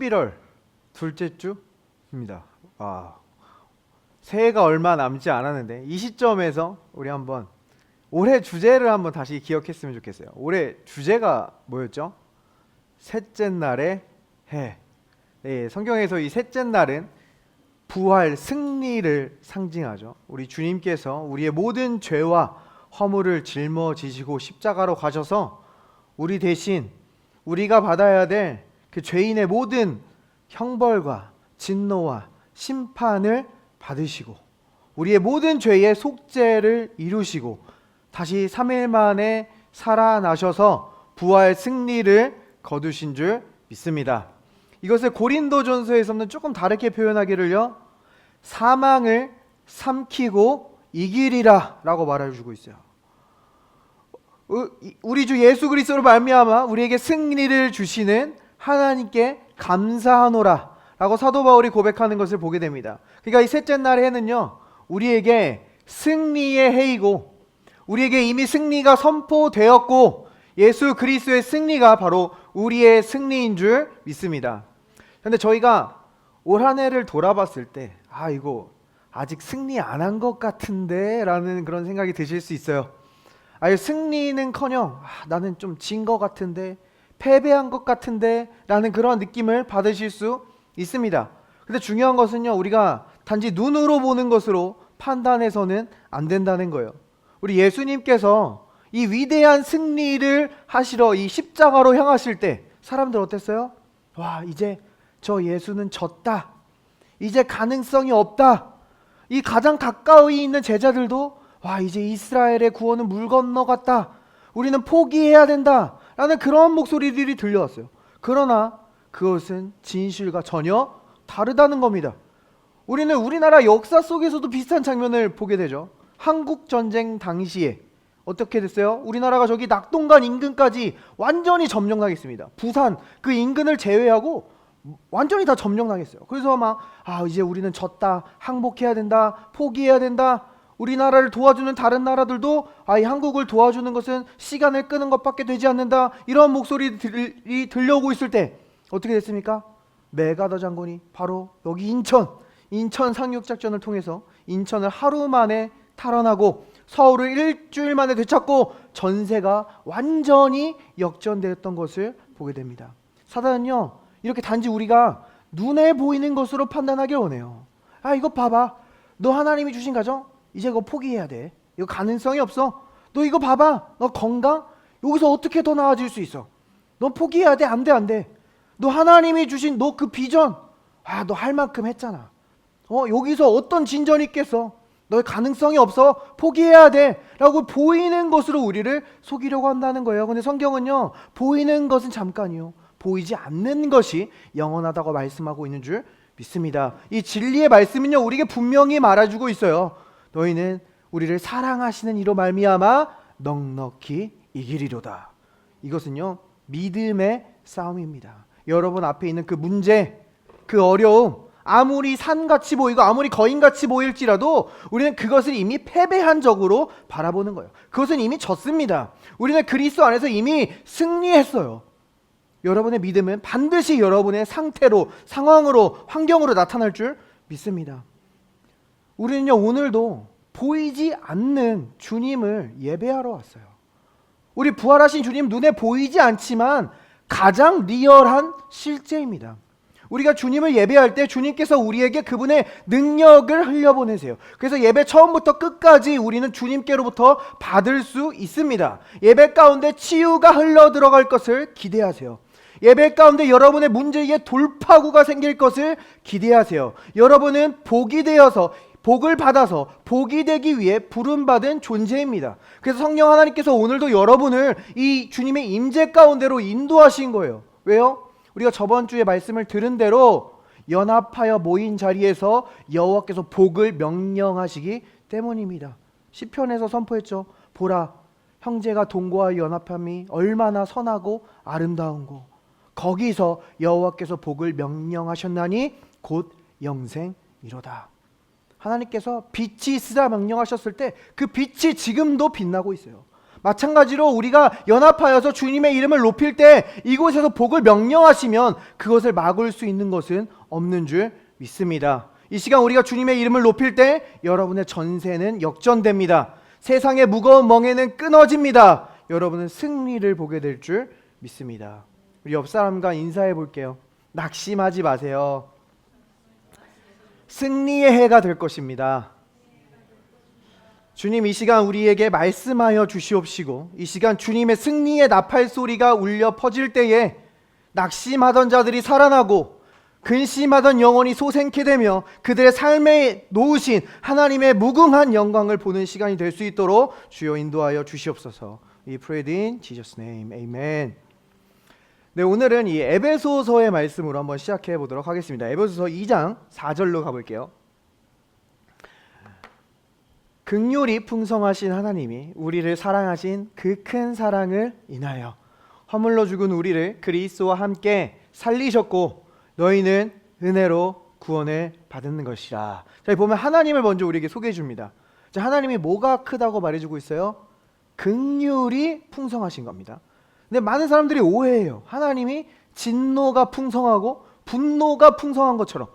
11월 둘째 주입니다. 새해가 얼마 남지 않았는데 이 시점에서 우리 한번 올해 주제를 한번 다시 기억했으면 좋겠어요. 올해 주제가 뭐였죠? 셋째 날의 해. 네, 성경에서 이 셋째 날은 부활, 승리를 상징하죠. 우리 주님께서 우리의 모든 죄와 허물을 짊어지시고 십자가로 가셔서 우리 대신 우리가 받아야 될 그 죄인의 모든 형벌과 진노와 심판을 받으시고 우리의 모든 죄의 속죄를 이루시고 다시 3일 만에 살아나셔서 부활 승리를 거두신 줄 믿습니다. 이것을 고린도전서에서는 조금 다르게 표현하기를요, 사망을 삼키고 이기리라 라고 말해주고 있어요. 우리 주 예수 그리스도로 말미암아 우리에게 승리를 주시는 하나님께 감사하노라 라고 사도 바울이 고백하는 것을 보게 됩니다. 그러니까 이 셋째 날의 해는요, 우리에게 승리의 해이고 우리에게 이미 승리가 선포되었고 예수 그리스도의 승리가 바로 우리의 승리인 줄 믿습니다. 그런데 저희가 올 한 해를 돌아봤을 때 이거 아직 승리 안 한 것 같은데 라는 그런 생각이 드실 수 있어요. 승리는커녕 나는 좀 진 것 같은데, 패배한 것 같은데 라는 그런 느낌을 받으실 수 있습니다. 근데 중요한 것은요, 우리가 단지 눈으로 보는 것으로 판단해서는 안 된다는 거예요. 우리 예수님께서 이 위대한 승리를 하시러 이 십자가로 향하실 때 사람들 어땠어요? 이제 저 예수는 졌다, 이제 가능성이 없다. 이 가장 가까이 있는 제자들도 이제 이스라엘의 구원은 물 건너갔다, 우리는 포기해야 된다 라는 그런 목소리들이 들려왔어요. 그러나 그것은 진실과 전혀 다르다는 겁니다. 우리는 우리나라 역사 속에서도 비슷한 장면을 보게 되죠. 한국전쟁 당시에 어떻게 됐어요? 우리나라가 저기 낙동강 인근까지 완전히 점령당했습니다. 부산 그 인근을 제외하고 완전히 다 점령당했어요. 그래서 이제 우리는 졌다, 항복해야 된다, 포기해야 된다. 우리나라를 도와주는 다른 나라들도 이 한국을 도와주는 것은 시간을 끄는 것밖에 되지 않는다, 이런 목소리들이 들려오고 있을 때 어떻게 됐습니까? 메가더 장군이 바로 여기 인천 상륙작전을 통해서 인천을 하루 만에 탈환하고 서울을 일주일 만에 되찾고 전세가 완전히 역전되었던 것을 보게 됩니다. 사단은요, 이렇게 단지 우리가 눈에 보이는 것으로 판단하길 원해요. 이거 봐봐, 너 하나님이 주신 가정 이제 그거 포기해야 돼, 이거 가능성이 없어. 너 이거 봐봐, 너 건강 여기서 어떻게 더 나아질 수 있어, 너 포기해야 돼, 안돼. 너 하나님이 주신 너 그 비전 너 할 만큼 했잖아. 여기서 어떤 진전이 있겠어, 너의 가능성이 없어, 포기해야 돼 라고 보이는 것으로 우리를 속이려고 한다는 거예요. 근데 성경은요, 보이는 것은 잠깐이요, 보이지 않는 것이 영원하다고 말씀하고 있는 줄 믿습니다. 이 진리의 말씀은요, 우리에게 분명히 말해주고 있어요. 너희는 우리를 사랑하시는 이로 말미암아 넉넉히 이기리로다. 이것은요, 믿음의 싸움입니다. 여러분 앞에 있는 그 문제, 그 어려움, 아무리 산같이 보이고 아무리 거인같이 보일지라도 우리는 그것을 이미 패배한 적으로 바라보는 거예요. 그것은 이미 졌습니다. 우리는 그리스도 안에서 이미 승리했어요. 여러분의 믿음은 반드시 여러분의 상태로, 상황으로, 환경으로 나타날 줄 믿습니다. 우리는요, 오늘도 보이지 않는 주님을 예배하러 왔어요. 우리 부활하신 주님 눈에 보이지 않지만 가장 리얼한 실제입니다. 우리가 주님을 예배할 때 주님께서 우리에게 그분의 능력을 흘려보내세요. 그래서 예배 처음부터 끝까지 우리는 주님께로부터 받을 수 있습니다. 예배 가운데 치유가 흘러 들어갈 것을 기대하세요. 예배 가운데 여러분의 문제에 돌파구가 생길 것을 기대하세요. 여러분은 복이 되어서, 복을 받아서 복이 되기 위해 부름받은 존재입니다. 그래서 성령 하나님께서 오늘도 여러분을 이 주님의 임재 가운데로 인도하신 거예요. 왜요? 우리가 저번 주에 말씀을 들은 대로 연합하여 모인 자리에서 여호와께서 복을 명령하시기 때문입니다. 시편에서 선포했죠. 보라, 형제가 동거하여 연합함이 얼마나 선하고 아름다운고, 거기서 여호와께서 복을 명령하셨나니 곧 영생이로다. 하나님께서 빛이 있으라 명령하셨을 때 그 빛이 지금도 빛나고 있어요. 마찬가지로 우리가 연합하여서 주님의 이름을 높일 때 이곳에서 복을 명령하시면 그것을 막을 수 있는 것은 없는 줄 믿습니다. 이 시간 우리가 주님의 이름을 높일 때 여러분의 전세는 역전됩니다. 세상의 무거운 멍에는 끊어집니다. 여러분은 승리를 보게 될 줄 믿습니다. 우리 옆 사람과 인사해 볼게요. 낙심하지 마세요. 승리의 해가 될 것입니다. 주님, 이 시간 우리에게 말씀하여 주시옵시고 이 시간 주님의 승리의 나팔 소리가 울려 퍼질 때에 낙심하던 자들이 살아나고 근심하던 영혼이 소생케 되며 그들의 삶에 놓으신 하나님의 무궁한 영광을 보는 시간이 될 수 있도록 주여 인도하여 주시옵소서. We prayed in Jesus' name. Amen. 네, 오늘은 이 에베소서의 말씀으로 한번 시작해 보도록 하겠습니다. 에베소서 2장 4절로 가볼게요. 긍휼이 풍성하신 하나님이 우리를 사랑하신 그 큰 사랑을 인하여 허물로 죽은 우리를 그리스도와 함께 살리셨고 너희는 은혜로 구원을 받은 것이라. 자, 보면 하나님을 먼저 우리에게 소개해 줍니다. 자, 하나님이 뭐가 크다고 말해주고 있어요? 긍휼이 풍성하신 겁니다. 근데 많은 사람들이 오해해요. 하나님이 진노가 풍성하고 분노가 풍성한 것처럼.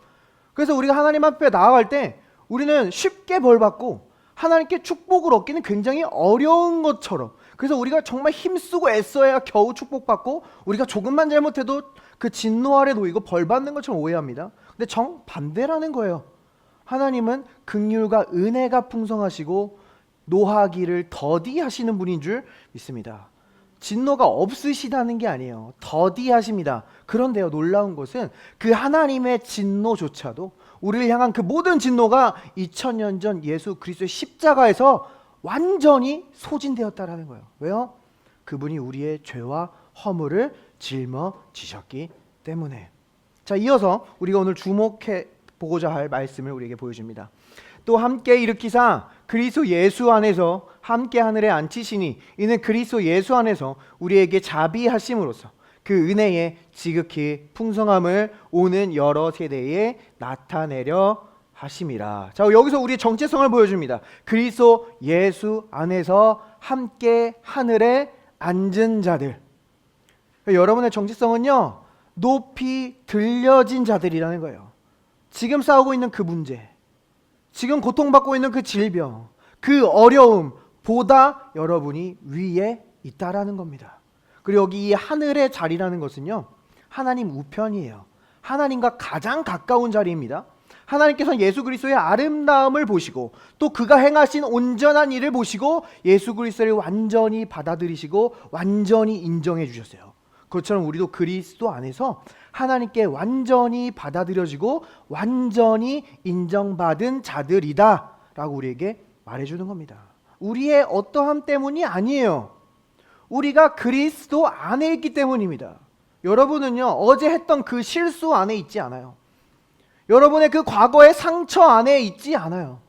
그래서 우리가 하나님 앞에 나아갈 때 우리는 쉽게 벌받고 하나님께 축복을 얻기는 굉장히 어려운 것처럼, 그래서 우리가 정말 힘쓰고 애써야 겨우 축복받고 우리가 조금만 잘못해도 그 진노 아래 놓이고 벌받는 것처럼 오해합니다. 근데 정반대라는 거예요. 하나님은 긍휼과 은혜가 풍성하시고 노하기를 더디하시는 분인 줄 믿습니다. 진노가 없으시다는 게 아니에요. 더디하십니다. 그런데요, 놀라운 것은 그 하나님의 진노조차도 우리를 향한 그 모든 진노가 2000년 전 예수 그리스도의 십자가에서 완전히 소진되었다라는 거예요. 왜요? 그분이 우리의 죄와 허물을 짊어지셨기 때문에. 자, 이어서 우리가 오늘 주목해 보고자 할 말씀을 우리에게 보여줍니다. 또 함께 일으키사 그리스도 예수 안에서 함께 하늘에 앉히시니 이는 그리스도 예수 안에서 우리에게 자비하심으로써 그 은혜의 지극히 풍성함을 오는 여러 세대에 나타내려 하심이라. 자, 여기서 우리의 정체성을 보여줍니다. 그리스도 예수 안에서 함께 하늘에 앉은 자들. 여러분의 정체성은요, 높이 들려진 자들이라는 거예요. 지금 싸우고 있는 그 문제, 지금 고통받고 있는 그 질병, 그 어려움보다 여러분이 위에 있다라는 겁니다. 그리고 여기 이 하늘의 자리라는 것은요, 하나님 우편이에요. 하나님과 가장 가까운 자리입니다. 하나님께서는 예수 그리스도의 아름다움을 보시고 또 그가 행하신 온전한 일을 보시고 예수 그리스도를 완전히 받아들이시고 완전히 인정해 주셨어요. 그것처럼 우리도 그리스도 안에서 하나님께 완전히 받아들여지고 완전히 인정받은 자들이다 라고 우리에게 말해주는 겁니다. 우리의 어떠함 때문이 아니에요. 우리가 그리스도 안에 있기 때문입니다. 여러분은요, 어제 했던 그 실수 안에 있지 않아요. 여러분의 그 과거의 상처 안에 있지 않아요.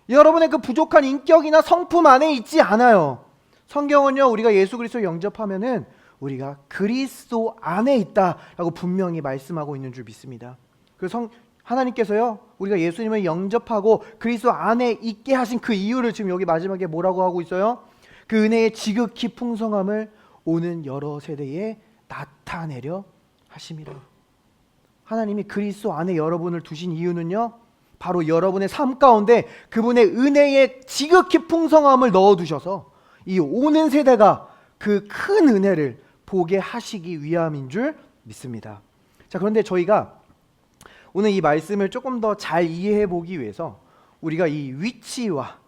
여러분의 그 부족한 인격이나 성품 안에 있지 않아요. 성경은요, 우리가 예수 그리스도 영접하면은 우리가 그리스도 안에 있다라고 분명히 말씀하고 있는 줄 믿습니다. 그래서 하나님께서요, 우리가 예수님을 영접하고 그리스도 안에 있게 하신 그 이유를 지금 여기 마지막에 뭐라고 하고 있어요? 그 은혜의 지극히 풍성함을 오는 여러 세대에 나타내려 하심이라. 하나님이 그리스도 안에 여러분을 두신 이유는요, 바로 여러분의 삶 가운데 그분의 은혜의 지극히 풍성함을 넣어두셔서 이 오는 세대가 그 큰 은혜를 보게 하시기 위함인 줄 믿습니다. 자, 그런데 저희가 오늘 이 말씀을 조금 더 잘 이해해 보기 위해서 우리가 이 위치와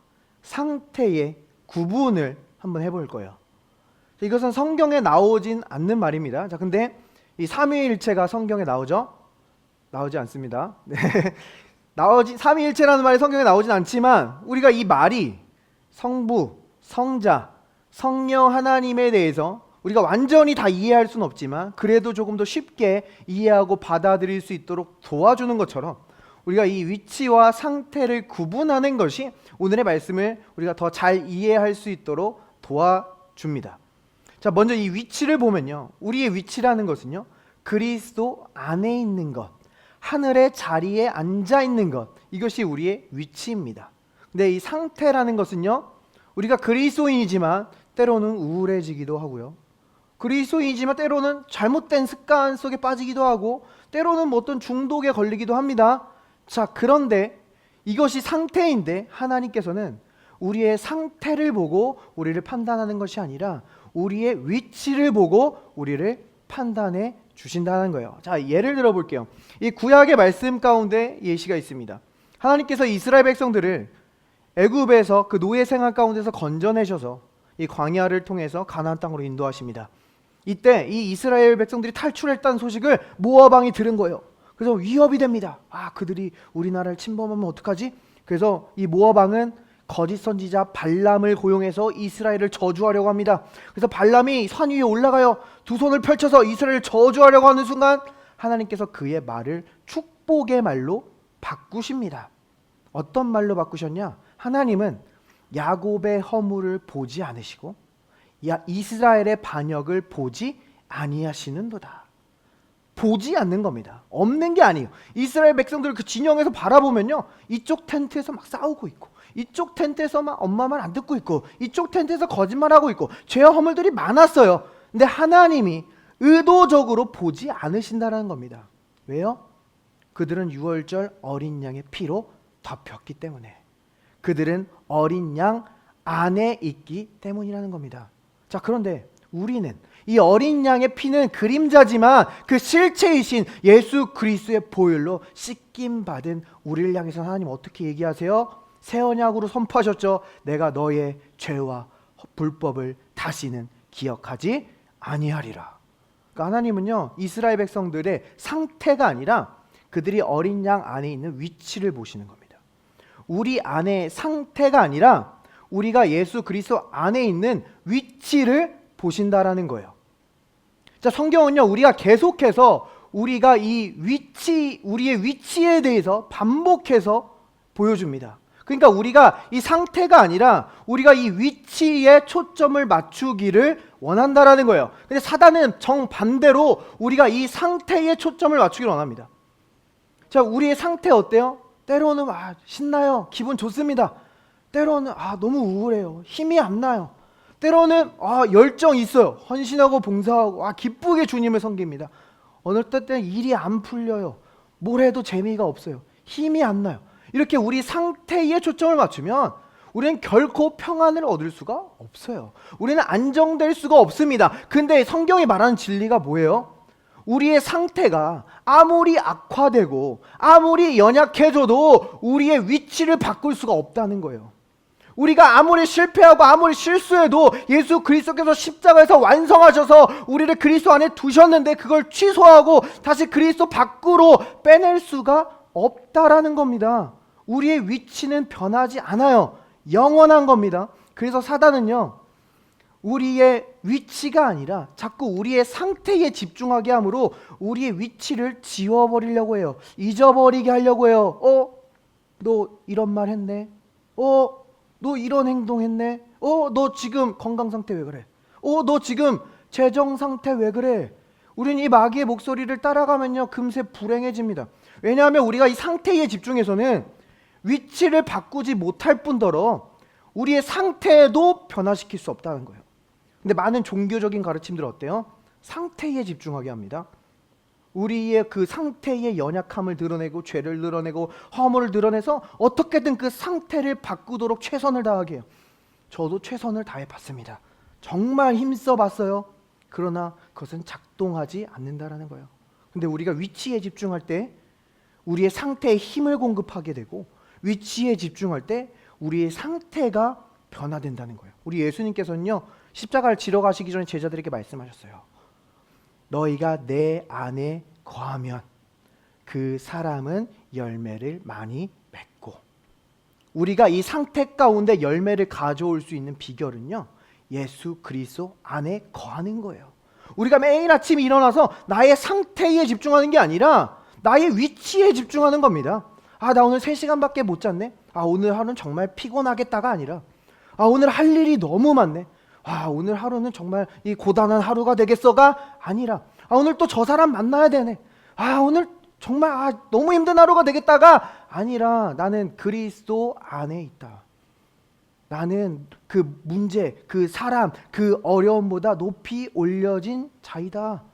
상태의 구분을 한번 해볼 거예요. 이것은 성경에 나오진 않는 말입니다. 자, 근데 이 삼위일체가 성경에 나오죠? 나오지 않습니다. 네. 삼위일체라는 말이 성경에 나오진 않지만 우리가 이 말이 성부, 성자, 성령 하나님에 대해서 우리가 완전히 다 이해할 수는 없지만 그래도 조금 더 쉽게 이해하고 받아들일 수 있도록 도와주는 것처럼 우리가 이 위치와 상태를 구분하는 것이 오늘의 말씀을 우리가 더 잘 이해할 수 있도록 도와줍니다. 자, 먼저 이 위치를 보면요, 우리의 위치라는 것은요, 그리스도 안에 있는 것, 하늘의 자리에 앉아 있는 것, 이것이 우리의 위치입니다. 근데 이 상태라는 것은요, 우리가 그리스도인이지만 때로는 우울해지기도 하고요. 그리스도인이지만 때로는 잘못된 습관 속에 빠지기도 하고 때로는 뭐 어떤 중독에 걸리기도 합니다. 자, 그런데 이것이 상태인데 하나님께서는 우리의 상태를 보고 우리를 판단하는 것이 아니라 우리의 위치를 보고 우리를 판단해 주신다는 거예요. 자, 예를 들어 볼게요. 이 구약의 말씀 가운데 예시가 있습니다. 하나님께서 이스라엘 백성들을 애굽에서 그 노예 생활 가운데서 건져내셔서 이 광야를 통해서 가나안 땅으로 인도하십니다. 이때 이 이스라엘 백성들이 탈출했다는 소식을 모압 왕이 들은 거예요. 그래서 위협이 됩니다. 그들이 우리나라를 침범하면 어떡하지? 그래서 이 모압 왕은 거짓 선지자 발람을 고용해서 이스라엘을 저주하려고 합니다. 그래서 발람이 산 위에 올라가요. 두 손을 펼쳐서 이스라엘을 저주하려고 하는 순간 하나님께서 그의 말을 축복의 말로 바꾸십니다. 어떤 말로 바꾸셨냐? 하나님은 야곱의 허물을 보지 않으시고 이스라엘의 반역을 보지 아니하시는도다. 보지 않는 겁니다. 없는 게 아니에요. 이스라엘 백성들 그 진영에서 바라보면요, 이쪽 텐트에서 막 싸우고 있고 이쪽 텐트에서 막 엄마 말 안 듣고 있고 이쪽 텐트에서 거짓말하고 있고 죄와 허물들이 많았어요. 근데 하나님이 의도적으로 보지 않으신다는 겁니다. 왜요? 그들은 유월절 어린 양의 피로 덮였기 때문에, 그들은 어린 양 안에 있기 때문이라는 겁니다. 자, 그런데 우리는 이 어린 양의 피는 그림자지만 그 실체이신 예수 그리스도의 보혈로 씻김 받은 우리를 향해서 하나님 어떻게 얘기하세요? 새 언약으로 선포하셨죠. 내가 너의 죄와 불법을 다시는 기억하지 아니하리라. 그러니까 하나님은요, 이스라엘 백성들의 상태가 아니라 그들이 어린 양 안에 있는 위치를 보시는 겁니다. 우리 안의 상태가 아니라 우리가 예수 그리스도 안에 있는 위치를 보신다라는 거예요. 자, 성경은요, 우리가 계속해서 우리가 이 위치, 우리의 위치에 대해서 반복해서 보여줍니다. 그러니까 우리가 이 상태가 아니라 우리가 이 위치에 초점을 맞추기를 원한다라는 거예요. 근데 사단은 정반대로 우리가 이 상태에 초점을 맞추기를 원합니다. 자, 우리의 상태 어때요? 때로는 신나요. 기분 좋습니다. 때로는 너무 우울해요. 힘이 안 나요. 때로는 열정이 있어요. 헌신하고 봉사하고 기쁘게 주님을 섬깁니다. 어느 때는 일이 안 풀려요. 뭘 해도 재미가 없어요. 힘이 안 나요. 이렇게 우리 상태에 초점을 맞추면 우리는 결코 평안을 얻을 수가 없어요. 우리는 안정될 수가 없습니다. 근데 성경이 말하는 진리가 뭐예요? 우리의 상태가 아무리 악화되고 아무리 연약해져도 우리의 위치를 바꿀 수가 없다는 거예요. 우리가 아무리 실패하고 아무리 실수해도 예수 그리스도께서 십자가에서 완성하셔서 우리를 그리스도 안에 두셨는데 그걸 취소하고 다시 그리스도 밖으로 빼낼 수가 없다라는 겁니다. 우리의 위치는 변하지 않아요. 영원한 겁니다. 그래서 사단은요, 우리의 위치가 아니라 자꾸 우리의 상태에 집중하게 하므로 우리의 위치를 지워버리려고 해요. 잊어버리게 하려고 해요. 너 이런 말 했네. 너 이런 행동했네. 너 지금 건강 상태 왜 그래? 너 지금 재정 상태 왜 그래? 우리는 이 마귀의 목소리를 따라가면요, 금세 불행해집니다. 왜냐하면 우리가 이 상태에 집중해서는 위치를 바꾸지 못할 뿐더러 우리의 상태도 변화시킬 수 없다는 거예요. 근데 많은 종교적인 가르침들 어때요? 상태에 집중하게 합니다. 우리의 그 상태의 연약함을 드러내고 죄를 드러내고 허물을 드러내서 어떻게든 그 상태를 바꾸도록 최선을 다하게 해요. 저도 최선을 다해 봤습니다. 정말 힘써 봤어요. 그러나 그것은 작동하지 않는다라는 거예요. 근데 우리가 위치에 집중할 때 우리의 상태에 힘을 공급하게 되고 위치에 집중할 때 우리의 상태가 변화된다는 거예요. 우리 예수님께서는요, 십자가를 지러 가시기 전에 제자들에게 말씀하셨어요. 너희가 내 안에 거하면 그 사람은 열매를 많이 맺고, 우리가 이 상태 가운데 열매를 가져올 수 있는 비결은요, 예수 그리스도 안에 거하는 거예요. 우리가 매일 아침 일어나서 나의 상태에 집중하는 게 아니라 나의 위치에 집중하는 겁니다. 나 오늘 3시간밖에 못 잤네. 오늘 하루는 정말 피곤하겠다가 아니라 오늘 할 일이 너무 많네. 오늘 하루는 정말 이 고단한 하루가 되겠어가 아니라 오늘 또 저 사람 만나야 되네. 오늘 정말 너무 힘든 하루가 되겠다가 아니라 나는 그리스도 안에 있다. 나는 그 문제, 그 사람, 그 어려움보다 높이 올려진 자이다.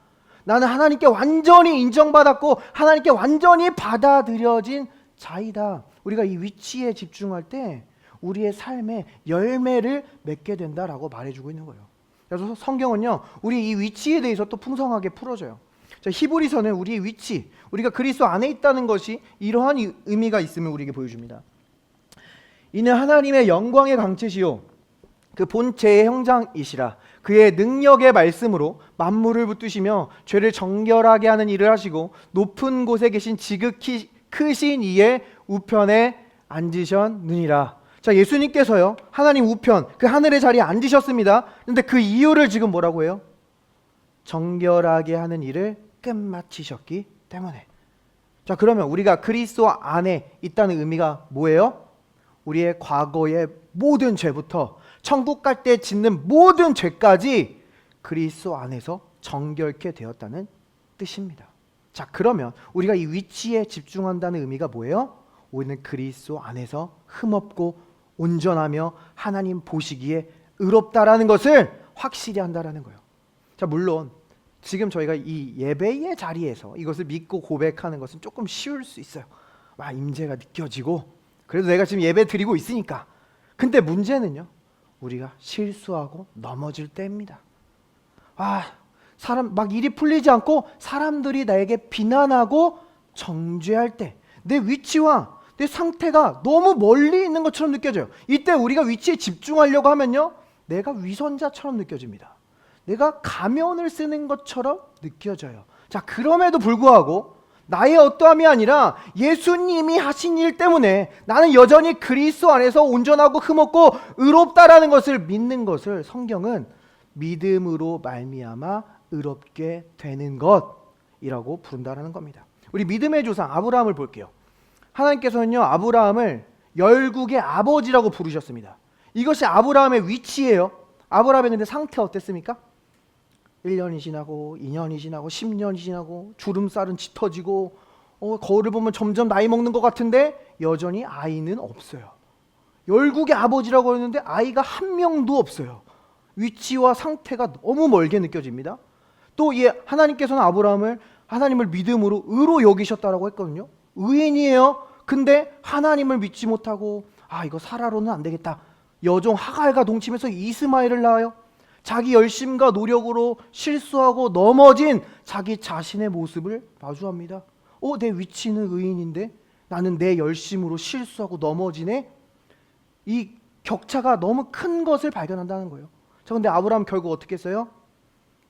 나는 하나님께 완전히 인정받았고 하나님께 완전히 받아들여진 자이다. 우리가 이 위치에 집중할 때 우리의 삶에 열매를 맺게 된다라고 말해주고 있는 거예요. 그래서 성경은요, 우리 이 위치에 대해서 또 풍성하게 풀어줘요. 자, 히브리서는 우리의 위치, 우리가 그리스도 안에 있다는 것이 이러한 의미가 있음을 우리에게 보여줍니다. 이는 하나님의 영광의 강체시요 그 본체의 형상이시라. 그의 능력의 말씀으로 만물을 붙드시며 죄를 정결하게 하는 일을 하시고 높은 곳에 계신 지극히 크신 이의 우편에 앉으셨느니라. 자, 예수님께서요, 하나님 우편, 그 하늘의 자리에 앉으셨습니다. 그런데 그 이유를 지금 뭐라고 해요? 정결하게 하는 일을 끝마치셨기 때문에. 자, 그러면 우리가 그리스도 안에 있다는 의미가 뭐예요? 우리의 과거의 모든 죄부터 천국 갈 때 짓는 모든 죄까지 그리스도 안에서 정결케 되었다는 뜻입니다. 자, 그러면 우리가 이 위치에 집중한다는 의미가 뭐예요? 우리는 그리스도 안에서 흠없고 온전하며 하나님 보시기에 의롭다라는 것을 확실히 한다라는 거예요. 자, 물론 지금 저희가 이 예배의 자리에서 이것을 믿고 고백하는 것은 조금 쉬울 수 있어요. 와, 임재가 느껴지고 그래도 내가 지금 예배 드리고 있으니까. 근데 문제는요, 우리가 실수하고 넘어질 때입니다. 사람 막 일이 풀리지 않고 사람들이 나에게 비난하고 정죄할 때 내 위치와 내 상태가 너무 멀리 있는 것처럼 느껴져요. 이때 우리가 위치에 집중하려고 하면요, 내가 위선자처럼 느껴집니다. 내가 가면을 쓰는 것처럼 느껴져요. 자, 그럼에도 불구하고 나의 어떠함이 아니라 예수님이 하신 일 때문에 나는 여전히 그리스도 안에서 온전하고 흠없고 의롭다라는 것을 믿는 것을 성경은 믿음으로 말미암아 의롭게 되는 것이라고 부른다라는 겁니다. 우리 믿음의 조상 아브라함을 볼게요. 하나님께서는요, 아브라함을 열국의 아버지라고 부르셨습니다. 이것이 아브라함의 위치예요. 아브라함의 근데 상태 어땠습니까? 1년이 지나고 2년이 지나고 10년이 지나고 주름살은 짙어지고 거울을 보면 점점 나이 먹는 것 같은데 여전히 아이는 없어요. 열국의 아버지라고 했는데 아이가 한 명도 없어요. 위치와 상태가 너무 멀게 느껴집니다. 또 하나님께서는 아브라함을 하나님을 믿음으로 의로 여기셨다라고 했거든요. 의인이에요. 근데 하나님을 믿지 못하고 이거 사라로는 안 되겠다. 여종 하갈과 동침해서 이스마엘을 낳아요. 자기 열심과 노력으로 실수하고 넘어진 자기 자신의 모습을 마주합니다. 내 위치는 의인인데 나는 내 열심으로 실수하고 넘어지네. 이 격차가 너무 큰 것을 발견한다는 거예요. 자, 근데 아브라함 결국 어떻게 했어요?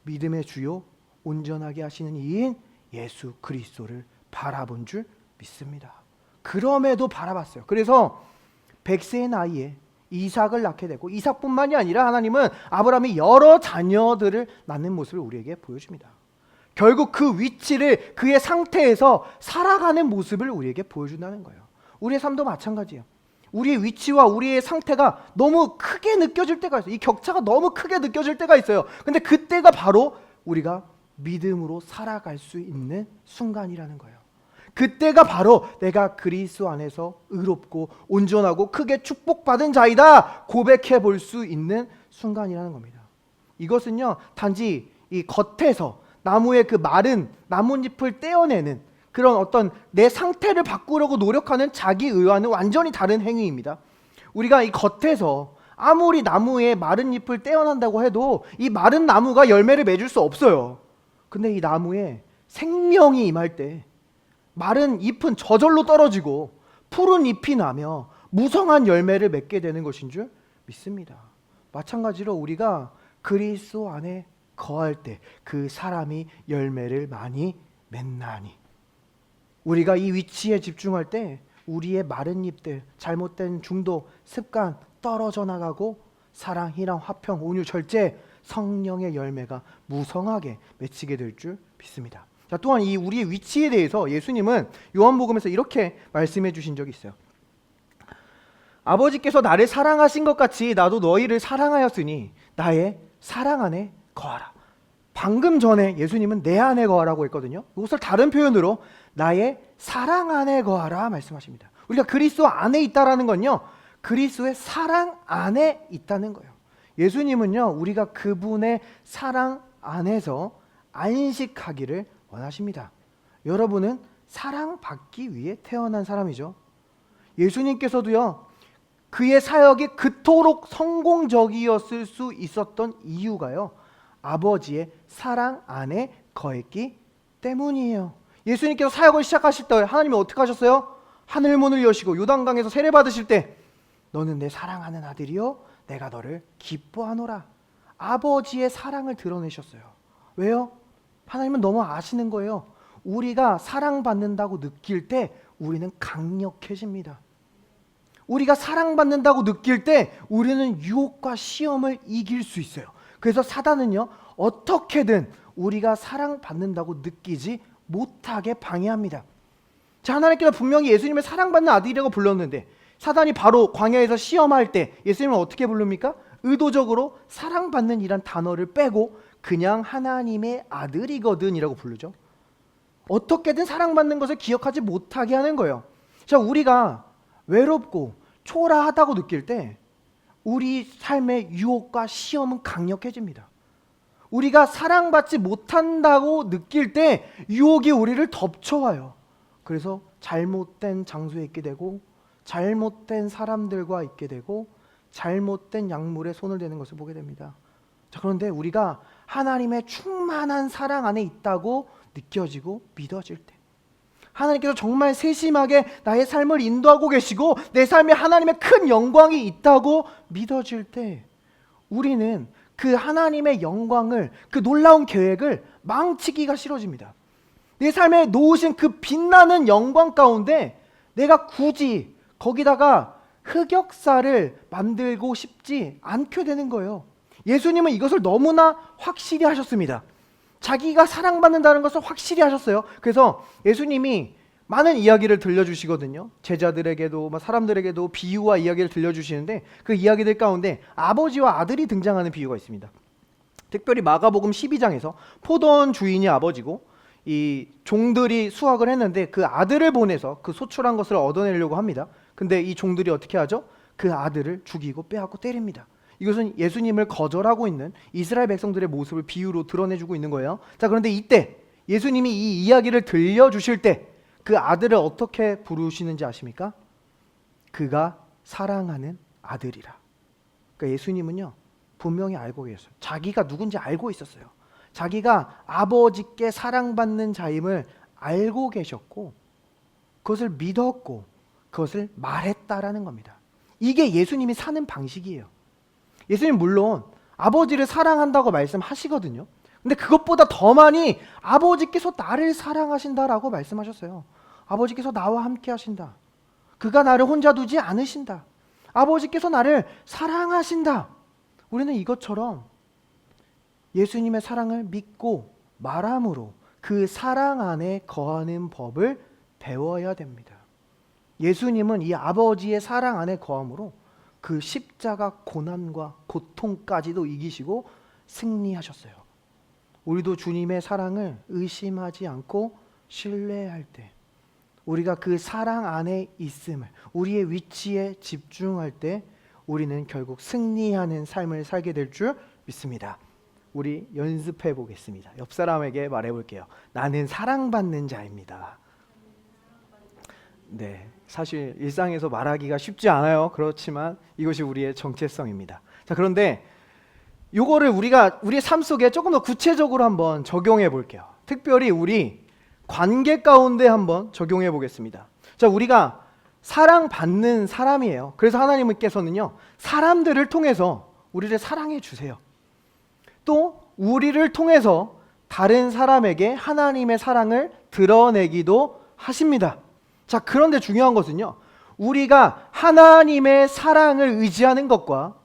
믿음의 주요 온전하게 하시는 이인 예수 그리스도를 바라본 줄 믿습니다. 그럼에도 바라봤어요. 그래서 100세의 나이에 이삭을 낳게 되고, 이삭뿐만이 아니라 하나님은 아브라함이 여러 자녀들을 낳는 모습을 우리에게 보여줍니다. 결국 그 위치를 그의 상태에서 살아가는 모습을 우리에게 보여준다는 거예요. 우리의 삶도 마찬가지예요. 우리의 위치와 우리의 상태가 너무 크게 느껴질 때가 있어요. 이 격차가 너무 크게 느껴질 때가 있어요. 근데 그때가 바로 우리가 믿음으로 살아갈 수 있는 순간이라는 거예요. 그때가 바로 내가 그리스도 안에서 의롭고 온전하고 크게 축복받은 자이다 고백해 볼 수 있는 순간이라는 겁니다. 이것은요, 단지 이 겉에서 나무의 그 마른 나뭇잎을 떼어내는 그런 어떤 내 상태를 바꾸려고 노력하는 자기의와는 완전히 다른 행위입니다. 우리가 이 겉에서 아무리 나무의 마른 잎을 떼어낸다고 해도 이 마른 나무가 열매를 맺을 수 없어요. 근데 이 나무에 생명이 임할 때 마른 잎은 저절로 떨어지고 푸른 잎이 나며 무성한 열매를 맺게 되는 것인 줄 믿습니다. 마찬가지로 우리가 그리스도 안에 거할 때 그 사람이 열매를 많이 맺나니, 우리가 이 위치에 집중할 때 우리의 마른 잎들, 잘못된 중독, 습관 떨어져 나가고 사랑, 희랑, 화평, 온유, 절제, 성령의 열매가 무성하게 맺히게 될 줄 믿습니다. 자, 또한 이 우리의 위치에 대해서 예수님은 요한복음에서 이렇게 말씀해 주신 적이 있어요. 아버지께서 나를 사랑하신 것 같이 나도 너희를 사랑하였으니 나의 사랑 안에 거하라. 방금 전에 예수님은 내 안에 거하라고 했거든요. 이것을 다른 표현으로 나의 사랑 안에 거하라 말씀하십니다. 우리가 그리스도 안에 있다라는 건요, 그리스도의 사랑 안에 있다는 거예요. 예수님은요, 우리가 그분의 사랑 안에서 안식하기를 원하십니다. 여러분은 사랑받기 위해 태어난 사람이죠. 예수님께서도요, 그의 사역이 그토록 성공적이었을 수 있었던 이유가요, 아버지의 사랑 안에 거했기 때문이에요. 예수님께서 사역을 시작하실 때 하나님이 어떻게 하셨어요? 하늘 문을 여시고 요단강에서 세례 받으실 때 너는 내 사랑하는 아들이요 내가 너를 기뻐하노라. 아버지의 사랑을 드러내셨어요. 왜요? 하나님은 너무 아시는 거예요. 우리가 사랑받는다고 느낄 때 우리는 강력해집니다. 우리가 사랑받는다고 느낄 때 우리는 유혹과 시험을 이길 수 있어요. 그래서 사단은요, 어떻게든 우리가 사랑받는다고 느끼지 못하게 방해합니다. 자, 하나님께서 분명히 예수님을 사랑받는 아들이라고 불렀는데 사단이 바로 광야에서 시험할 때 예수님을 어떻게 부릅니까? 의도적으로 사랑받는 이란 단어를 빼고 그냥 하나님의 아들이거든 이라고 부르죠. 어떻게든 사랑받는 것을 기억하지 못하게 하는 거예요. 자, 우리가 외롭고 초라하다고 느낄 때 우리 삶의 유혹과 시험은 강력해집니다. 우리가 사랑받지 못한다고 느낄 때 유혹이 우리를 덮쳐와요. 그래서 잘못된 장소에 있게 되고 잘못된 사람들과 있게 되고 잘못된 약물에 손을 대는 것을 보게 됩니다. 자, 그런데 우리가 하나님의 충만한 사랑 안에 있다고 느껴지고 믿어질 때, 하나님께서 정말 세심하게 나의 삶을 인도하고 계시고 내 삶에 하나님의 큰 영광이 있다고 믿어질 때 우리는 그 하나님의 영광을, 그 놀라운 계획을 망치기가 싫어집니다. 내 삶에 놓으신 그 빛나는 영광 가운데 내가 굳이 거기다가 흑역사를 만들고 싶지 않게 되는 거예요. 예수님은 이것을 너무나 확실히 하셨습니다. 자기가 사랑받는다는 것을 확실히 하셨어요. 그래서 예수님이 많은 이야기를 들려주시거든요. 제자들에게도 사람들에게도 비유와 이야기를 들려주시는데 그 이야기들 가운데 아버지와 아들이 등장하는 비유가 있습니다. 특별히 마가복음 12장에서 포도원 주인이 아버지고 이 종들이 수확을 했는데 그 아들을 보내서 그 소출한 것을 얻어내려고 합니다. 근데 이 종들이 어떻게 하죠? 그 아들을 죽이고 빼앗고 때립니다. 이것은 예수님을 거절하고 있는 이스라엘 백성들의 모습을 비유로 드러내주고 있는 거예요. 자, 그런데 이때 예수님이 이 이야기를 들려주실 때 그 아들을 어떻게 부르시는지 아십니까? 그가 사랑하는 아들이라. 그러니까 예수님은요, 분명히 알고 계셨어요. 자기가 누군지 알고 있었어요. 자기가 아버지께 사랑받는 자임을 알고 계셨고 그것을 믿었고 그것을 말했다라는 겁니다. 이게 예수님이 사는 방식이에요. 예수님 물론 아버지를 사랑한다고 말씀하시거든요. 근데 그것보다 더 많이 아버지께서 나를 사랑하신다라고 말씀하셨어요. 아버지께서 나와 함께 하신다. 그가 나를 혼자 두지 않으신다. 아버지께서 나를 사랑하신다. 우리는 이것처럼 예수님의 사랑을 믿고 말함으로 그 사랑 안에 거하는 법을 배워야 됩니다. 예수님은 이 아버지의 사랑 안에 거함으로 그 십자가 고난과 고통까지도 이기시고 승리하셨어요. 우리도 주님의 사랑을 의심하지 않고 신뢰할 때, 우리가 그 사랑 안에 있음을, 우리의 위치에 집중할 때 우리는 결국 승리하는 삶을 살게 될 줄 믿습니다. 우리 연습해 보겠습니다. 옆 사람에게 말해 볼게요. 나는 사랑받는 자입니다. 네, 사실 일상에서 말하기가 쉽지 않아요. 그렇지만 이것이 우리의 정체성입니다. 자, 그런데 이거를 우리의 삶 속에 조금 더 구체적으로 한번 적용해 볼게요. 특별히 우리 관계 가운데 한번 적용해 보겠습니다. 자, 우리가 사랑받는 사람이에요. 그래서 하나님께서는요, 사람들을 통해서 우리를 사랑해 주세요. 또 우리를 통해서 다른 사람에게 하나님의 사랑을 드러내기도 하십니다. 자, 그런데 중요한 것은요, 우리가 하나님의 사랑을 의지하는 것과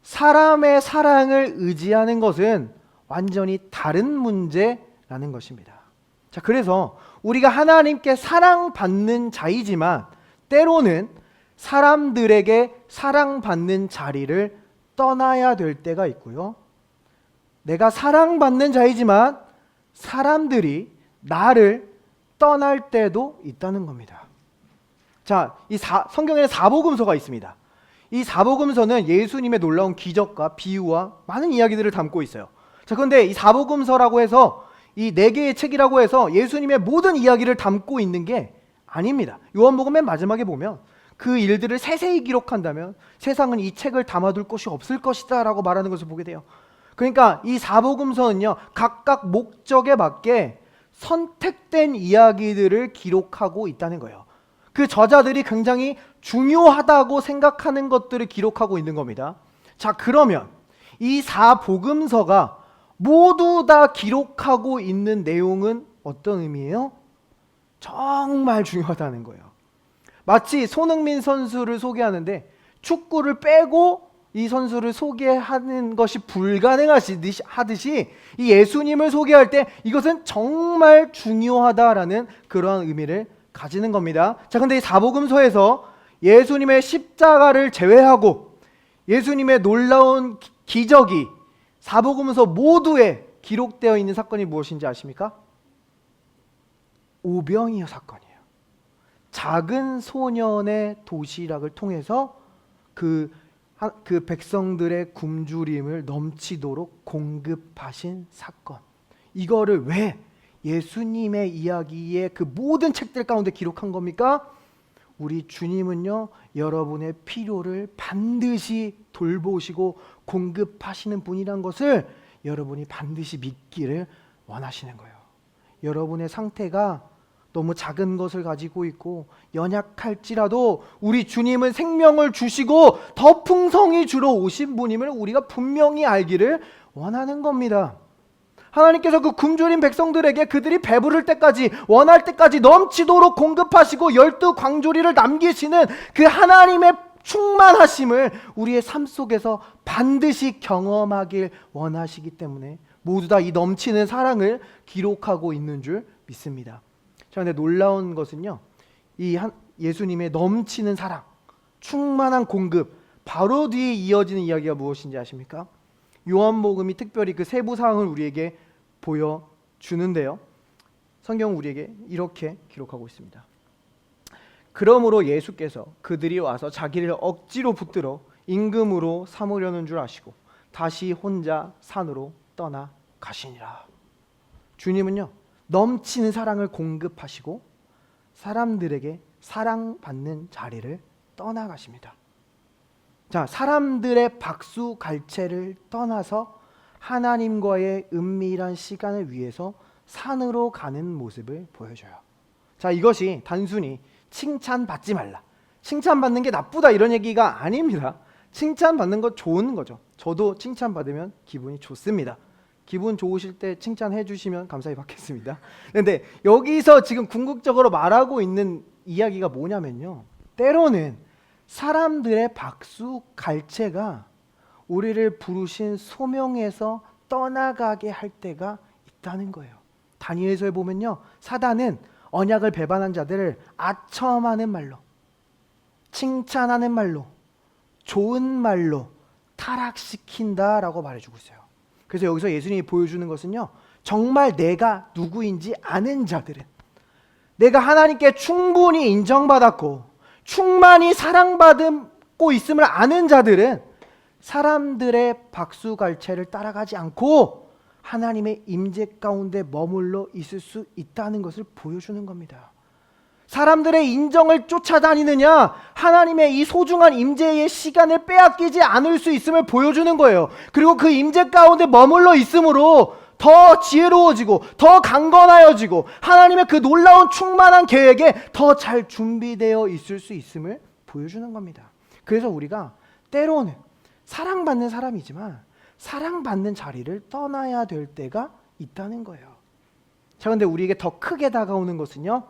사람의 사랑을 의지하는 것은 완전히 다른 문제라는 것입니다. 자, 그래서 우리가 하나님께 사랑받는 자이지만 때로는 사람들에게 사랑받는 자리를 떠나야 될 때가 있고요. 내가 사랑받는 자이지만 사람들이 나를 떠날 때도 있다는 겁니다. 자, 성경에는 사복음서가 있습니다. 이 사복음서는 예수님의 놀라운 기적과 비유와 많은 이야기들을 담고 있어요. 자, 그런데 이 사복음서라고 해서 이 4개의 책이라고 해서 예수님의 모든 이야기를 담고 있는 게 아닙니다. 요한복음 맨 마지막에 보면 그 일들을 세세히 기록한다면 세상은 이 책을 담아둘 곳이 없을 것이다 라고 말하는 것을 보게 돼요. 그러니까 이 사복음서는요, 각각 목적에 맞게 선택된 이야기들을 기록하고 있다는 거예요. 그 저자들이 굉장히 중요하다고 생각하는 것들을 기록하고 있는 겁니다. 자, 그러면 이 사복음서가 모두 다 기록하고 있는 내용은 어떤 의미예요? 정말 중요하다는 거예요. 마치 손흥민 선수를 소개하는데 축구를 빼고 이 선수를 소개하는 것이 불가능하듯이 이 예수님을 소개할 때 이것은 정말 중요하다라는 그러한 의미를 가지는 겁니다. 자, 근데 이 사복음서에서 예수님의 십자가를 제외하고 예수님의 놀라운 기적이 사복음서 모두에 기록되어 있는 사건이 무엇인지 아십니까? 오병이어 사건이에요. 작은 소년의 도시락을 통해서 그 백성들의 굶주림을 넘치도록 공급하신 사건. 이거를 왜 예수님의 이야기의 그 모든 책들 가운데 기록한 겁니까? 우리 주님은요, 여러분의 필요를 반드시 돌보시고 공급하시는 분이란 것을 여러분이 반드시 믿기를 원하시는 거예요. 여러분의 상태가 너무 작은 것을 가지고 있고 연약할지라도 우리 주님은 생명을 주시고 더 풍성히 주러 오신 분임을 우리가 분명히 알기를 원하는 겁니다. 하나님께서 그 굶주린 백성들에게 그들이 배부를 때까지, 원할 때까지 넘치도록 공급하시고 12광주리를 남기시는 그 하나님의 충만하심을 우리의 삶 속에서 반드시 경험하길 원하시기 때문에 모두 다 이 넘치는 사랑을 기록하고 있는 줄 믿습니다. 자, 근데 놀라운 것은요, 예수님의 넘치는 사랑, 충만한 공급, 바로 뒤에 이어지는 이야기가 무엇인지 아십니까? 요한복음이 특별히 그 세부 사항을 우리에게 보여주는데요, 성경은 우리에게 이렇게 기록하고 있습니다. 그러므로 예수께서 그들이 와서 자기를 억지로 붙들어 임금으로 삼으려는 줄 아시고 다시 혼자 산으로 떠나가시니라. 주님은요, 넘치는 사랑을 공급하시고 사람들에게 사랑받는 자리를 떠나가십니다. 자, 사람들의 박수갈채를 떠나서 하나님과의 은밀한 시간을 위해서 산으로 가는 모습을 보여줘요. 자, 이것이 단순히 칭찬받지 말라, 칭찬받는 게 나쁘다 이런 얘기가 아닙니다. 칭찬받는 거 좋은 거죠. 저도 칭찬받으면 기분이 좋습니다. 기분 좋으실 때 칭찬해 주시면 감사히 받겠습니다. 그런데 여기서 지금 궁극적으로 말하고 있는 이야기가 뭐냐면요, 때로는 사람들의 박수 갈채가 우리를 부르신 소명에서 떠나가게 할 때가 있다는 거예요. 다니엘서에 보면요, 사단은 언약을 배반한 자들을 아첨하는 말로, 칭찬하는 말로, 좋은 말로 타락시킨다라고 말해주고 있어요. 그래서 여기서 예수님이 보여주는 것은요, 정말 내가 누구인지 아는 자들은, 내가 하나님께 충분히 인정받았고 충만히 사랑받고 있음을 아는 자들은 사람들의 박수갈채를 따라가지 않고 하나님의 임재 가운데 머물러 있을 수 있다는 것을 보여주는 겁니다. 사람들의 인정을 쫓아다니느냐, 하나님의 이 소중한 임재의 시간을 빼앗기지 않을 수 있음을 보여주는 거예요. 그리고 그 임재 가운데 머물러 있음으로 더 지혜로워지고 더 강건하여지고 하나님의 그 놀라운 충만한 계획에 더 잘 준비되어 있을 수 있음을 보여주는 겁니다. 그래서 우리가 때로는 사랑받는 사람이지만 사랑받는 자리를 떠나야 될 때가 있다는 거예요. 자, 근데 우리에게 더 크게 다가오는 것은요,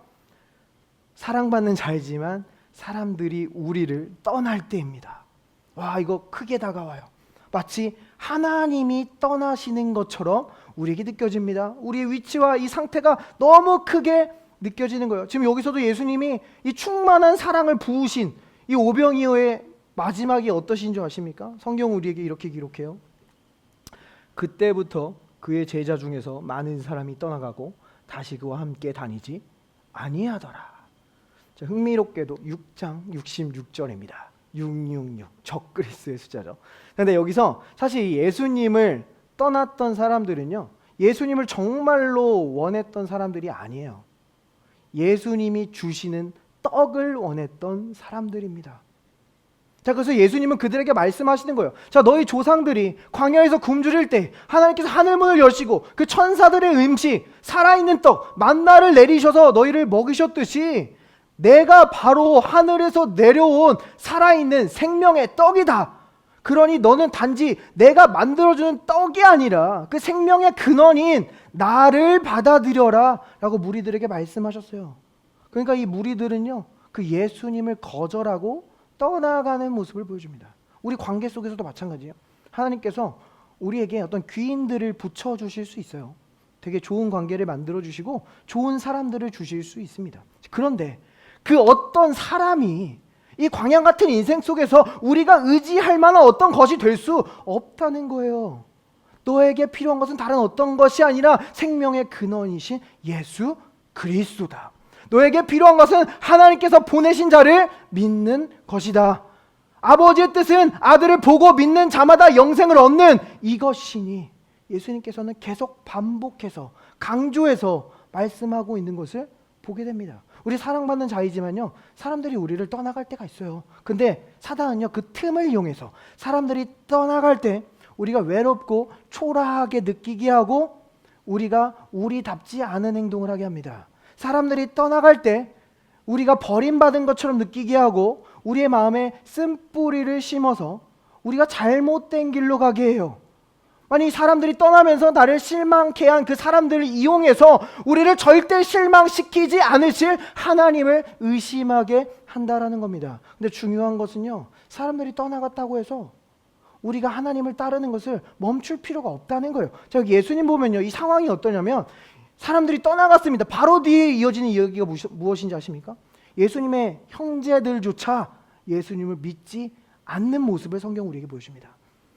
사랑받는 자이지만 사람들이 우리를 떠날 때입니다. 와, 이거 크게 다가와요. 마치 하나님이 떠나시는 것처럼 우리에게 느껴집니다. 우리의 위치와 이 상태가 너무 크게 느껴지는 거예요. 지금 여기서도 예수님이 이 충만한 사랑을 부으신 이 오병이어의 마지막이 어떠신 줄 아십니까? 성경 우리에게 이렇게 기록해요. 그때부터 그의 제자 중에서 많은 사람이 떠나가고 다시 그와 함께 다니지 아니하더라. 자, 흥미롭게도 6장 66절입니다. 666 적그리스의 숫자죠. 근데 여기서 사실 예수님을 떠났던 사람들은요, 예수님을 정말로 원했던 사람들이 아니에요. 예수님이 주시는 떡을 원했던 사람들입니다. 자, 그래서 예수님은 그들에게 말씀하시는 거예요. 자, 너희 조상들이 광야에서 굶주릴 때 하나님께서 하늘문을 여시고 그 천사들의 음식, 살아있는 떡, 만나를 내리셔서 너희를 먹이셨듯이 내가 바로 하늘에서 내려온 살아있는 생명의 떡이다. 그러니 너는 단지 내가 만들어주는 떡이 아니라 그 생명의 근원인 나를 받아들여라 라고 무리들에게 말씀하셨어요. 그러니까 이 무리들은요, 그 예수님을 거절하고 떠나가는 모습을 보여줍니다. 우리 관계 속에서도 마찬가지예요. 하나님께서 우리에게 어떤 귀인들을 붙여주실 수 있어요. 되게 좋은 관계를 만들어주시고 좋은 사람들을 주실 수 있습니다. 그런데 그 어떤 사람이 이 광야 같은 인생 속에서 우리가 의지할 만한 어떤 것이 될 수 없다는 거예요. 너에게 필요한 것은 다른 어떤 것이 아니라 생명의 근원이신 예수 그리스도다. 너에게 필요한 것은 하나님께서 보내신 자를 믿는 것이다. 아버지의 뜻은 아들을 보고 믿는 자마다 영생을 얻는 이것이니, 예수님께서는 계속 반복해서 강조해서 말씀하고 있는 것을 보게 됩니다. 우리 사랑받는 자이지만요, 사람들이 우리를 떠나갈 때가 있어요. 근데 사단은요, 그 틈을 이용해서 사람들이 떠나갈 때 우리가 외롭고 초라하게 느끼게 하고 우리가 우리답지 않은 행동을 하게 합니다. 사람들이 떠나갈 때 우리가 버림받은 것처럼 느끼게 하고 우리의 마음에 쓴뿌리를 심어서 우리가 잘못된 길로 가게 해요. 아니, 사람들이 떠나면서 나를 실망케 한 그 사람들을 이용해서 우리를 절대 실망시키지 않으실 하나님을 의심하게 한다라는 겁니다. 근데 중요한 것은요, 사람들이 떠나갔다고 해서 우리가 하나님을 따르는 것을 멈출 필요가 없다는 거예요. 자, 예수님 보면요, 이 상황이 어떠냐면 사람들이 떠나갔습니다. 바로 뒤에 이어지는 이야기가 무엇인지 아십니까? 예수님의 형제들조차 예수님을 믿지 않는 모습을 성경 우리에게 보여줍니다.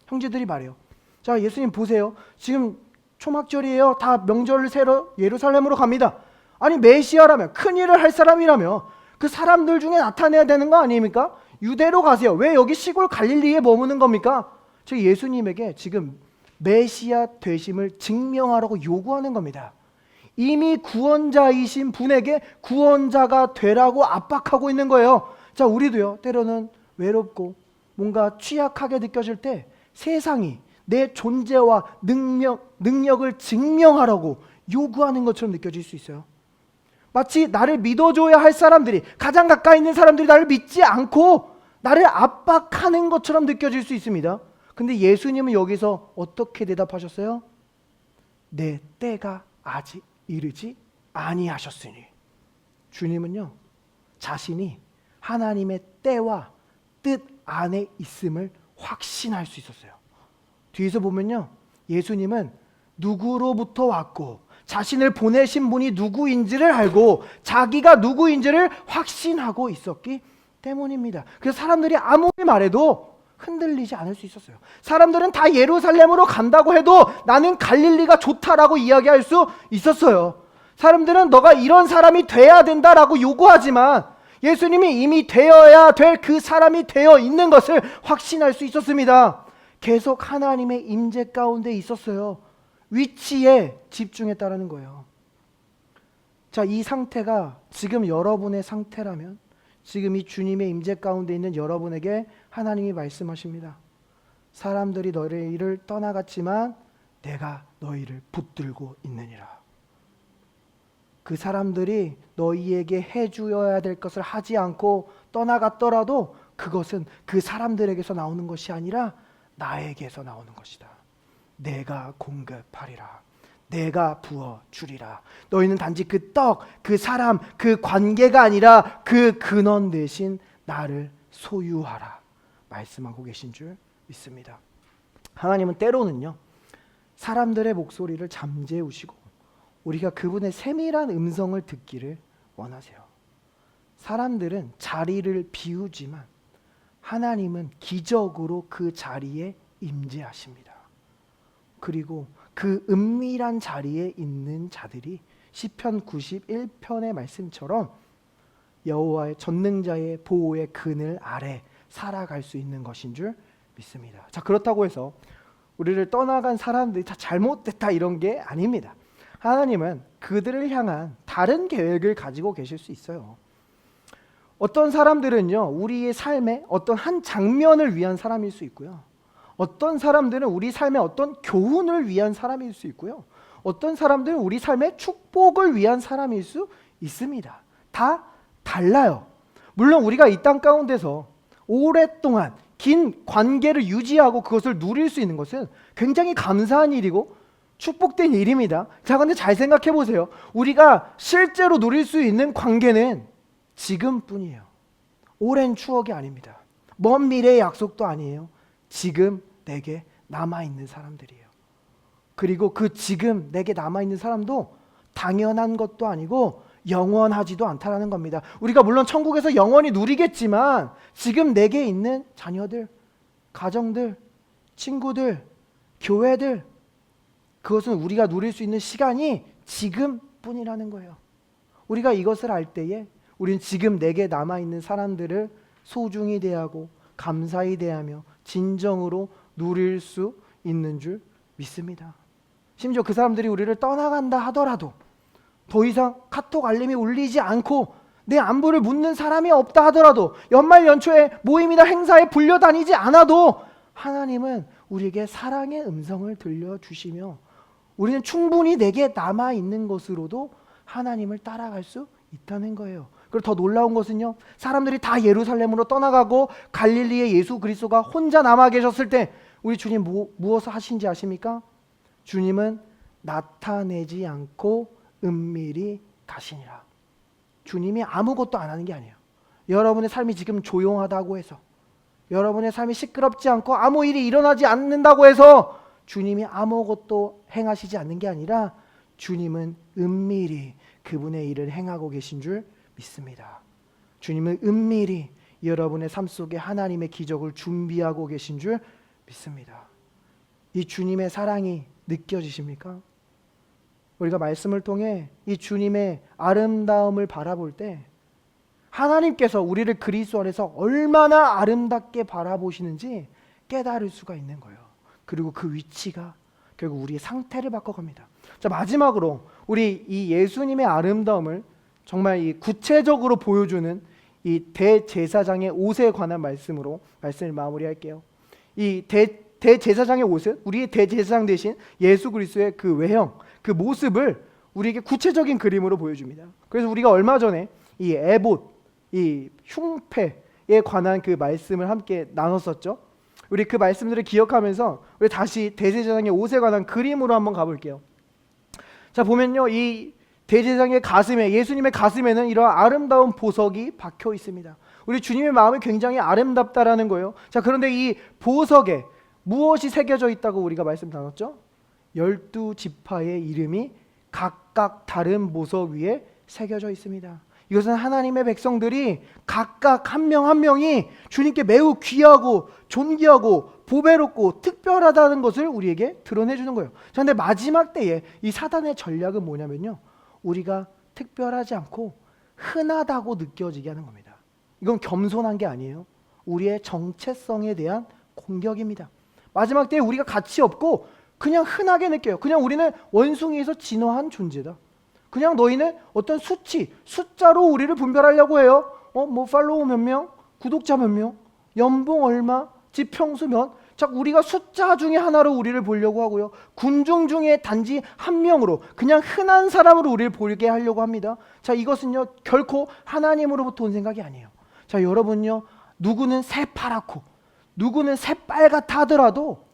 형제들이 말해요. 자, 예수님 보세요. 지금 초막절이에요. 다 명절을 세러 예루살렘으로 갑니다. 아니, 메시아라면, 큰일을 할 사람이라면 그 사람들 중에 나타내야 되는 거 아닙니까? 유대로 가세요. 왜 여기 시골 갈릴리에 머무는 겁니까? 즉 예수님에게 지금 메시아 되심을 증명하라고 요구하는 겁니다. 이미 구원자이신 분에게 구원자가 되라고 압박하고 있는 거예요. 자, 우리도요, 때로는 외롭고 뭔가 취약하게 느껴질 때 세상이 내 존재와 능력을 증명하라고 요구하는 것처럼 느껴질 수 있어요. 마치 나를 믿어줘야 할 사람들이, 가장 가까이 있는 사람들이 나를 믿지 않고 나를 압박하는 것처럼 느껴질 수 있습니다. 근데 예수님은 여기서 어떻게 대답하셨어요? 내 때가 아직 이르지 아니하셨으니. 주님은요, 자신이 하나님의 때와 뜻 안에 있음을 확신할 수 있었어요. 뒤에서 보면요, 예수님은 누구로부터 왔고 자신을 보내신 분이 누구인지를 알고 자기가 누구인지를 확신하고 있었기 때문입니다. 그래서 사람들이 아무리 말해도 흔들리지 않을 수 있었어요. 사람들은 다 예루살렘으로 간다고 해도 나는 갈릴리가 좋다라고 이야기할 수 있었어요. 사람들은 너가 이런 사람이 돼야 된다라고 요구하지만 예수님이 이미 되어야 될 그 사람이 되어 있는 것을 확신할 수 있었습니다. 계속 하나님의 임재 가운데 있었어요. 위치에 집중했다라는 거예요. 자, 이 상태가 지금 여러분의 상태라면 지금 이 주님의 임재 가운데 있는 여러분에게 하나님이 말씀하십니다. 사람들이 너희를 떠나갔지만 내가 너희를 붙들고 있느니라. 그 사람들이 너희에게 해주어야 될 것을 하지 않고 떠나갔더라도 그것은 그 사람들에게서 나오는 것이 아니라 나에게서 나오는 것이다. 내가 공급하리라. 내가 부어주리라. 너희는 단지 그 떡, 그 사람, 그 관계가 아니라 그 근원 대신 나를 소유하라 말씀하고 계신 줄 믿습니다. 하나님은 때로는요, 사람들의 목소리를 잠재우시고 우리가 그분의 세밀한 음성을 듣기를 원하세요. 사람들은 자리를 비우지만 하나님은 기적으로 그 자리에 임재하십니다. 그리고 그 은밀한 자리에 있는 자들이 시편 91편의 말씀처럼 여호와의 전능자의 보호의 그늘 아래 살아갈 수 있는 것인 줄 믿습니다. 자, 그렇다고 해서 우리를 떠나간 사람들이 다 잘못됐다 이런 게 아닙니다. 하나님은 그들을 향한 다른 계획을 가지고 계실 수 있어요. 어떤 사람들은요, 우리의 삶의 어떤 한 장면을 위한 사람일 수 있고요. 어떤 사람들은 우리 삶의 어떤 교훈을 위한 사람일 수 있고요. 어떤 사람들은 우리 삶의 축복을 위한 사람일 수 있습니다. 다 달라요. 물론 우리가 이 땅 가운데서 오랫동안 긴 관계를 유지하고 그것을 누릴 수 있는 것은 굉장히 감사한 일이고 축복된 일입니다. 자, 근데 잘 생각해 보세요. 우리가 실제로 누릴 수 있는 관계는 지금뿐이에요. 오랜 추억이 아닙니다. 먼 미래의 약속도 아니에요. 지금 내게 남아있는 사람들이에요. 그리고 그 지금 내게 남아있는 사람도 당연한 것도 아니고 영원하지도 않다라는 겁니다. 우리가 물론 천국에서 영원히 누리겠지만 지금 내게 있는 자녀들, 가정들, 친구들, 교회들, 그것은 우리가 누릴 수 있는 시간이 지금뿐이라는 거예요. 우리가 이것을 알 때에 우리는 지금 내게 남아있는 사람들을 소중히 대하고 감사히 대하며 진정으로 누릴 수 있는 줄 믿습니다. 심지어 그 사람들이 우리를 떠나간다 하더라도 더 이상 카톡 알림이 울리지 않고 내 안부를 묻는 사람이 없다 하더라도 연말 연초에 모임이나 행사에 불려다니지 않아도 하나님은 우리에게 사랑의 음성을 들려주시며 우리는 충분히 내게 남아있는 것으로도 하나님을 따라갈 수 있다는 거예요. 그리고 더 놀라운 것은요, 사람들이 다 예루살렘으로 떠나가고 갈릴리에 예수 그리스도가 혼자 남아 계셨을 때 우리 주님 무엇을 하신지 아십니까? 주님은 나타내지 않고 은밀히 가시니라. 주님이 아무것도 안 하는 게 아니에요. 여러분의 삶이 지금 조용하다고 해서, 여러분의 삶이 시끄럽지 않고 아무 일이 일어나지 않는다고 해서 주님이 아무것도 행하시지 않는 게 아니라 주님은 은밀히 그분의 일을 행하고 계신 줄 믿습니다. 주님은 은밀히 여러분의 삶 속에 하나님의 기적을 준비하고 계신 줄 믿습니다. 이 주님의 사랑이 느껴지십니까? 우리가 말씀을 통해 이 주님의 아름다움을 바라볼 때 하나님께서 우리를 그리스도 안에서 얼마나 아름답게 바라보시는지 깨달을 수가 있는 거예요. 그리고 그 위치가 결국 우리의 상태를 바꿔갑니다. 자, 마지막으로 우리 이 예수님의 아름다움을 정말 이 구체적으로 보여주는 이 대제사장의 옷에 관한 말씀으로 말씀을 마무리할게요. 이 대제사장의 옷은 우리의 대제사장 대신 예수 그리스도의 그 외형, 그 모습을 우리에게 구체적인 그림으로 보여줍니다. 그래서 우리가 얼마 전에 이 에봇, 이 흉패에 관한 그 말씀을 함께 나눴었죠. 우리 그 말씀들을 기억하면서 우리 다시 대제사장의 옷에 관한 그림으로 한번 가볼게요. 자, 보면요, 이 대제사장의 가슴에, 예수님의 가슴에는 이런 아름다운 보석이 박혀 있습니다. 우리 주님의 마음이 굉장히 아름답다라는 거예요. 자, 그런데 이 보석에 무엇이 새겨져 있다고 우리가 말씀 나눴죠? 12지파의 이름이 각각 다른 보석 위에 새겨져 있습니다. 이것은 하나님의 백성들이 각각 한 명 한 명이 주님께 매우 귀하고 존귀하고 보배롭고 특별하다는 것을 우리에게 드러내 주는 거예요. 그런데 마지막 때에 이 사단의 전략은 뭐냐면요, 우리가 특별하지 않고 흔하다고 느껴지게 하는 겁니다. 이건 겸손한 게 아니에요. 우리의 정체성에 대한 공격입니다. 마지막 때에 우리가 가치 없고 그냥 흔하게 느껴요. 그냥 우리는 원숭이에서 진화한 존재다. 그냥 너희는 어떤 수치, 숫자로 우리를 분별하려고 해요. 뭐 팔로워 몇 명, 구독자 몇 명, 연봉 얼마, 지평수 몇. 자, 우리가 숫자 중에 하나로 우리를 보려고 하고요. 군중 중에 단지 한 명으로 그냥 흔한 사람으로 우리를 보게 하려고 합니다. 자, 이것은요 결코 하나님으로부터 온 생각이 아니에요. 자, 여러분요, 누구는 새파랗고 누구는 새빨갛다 하더라도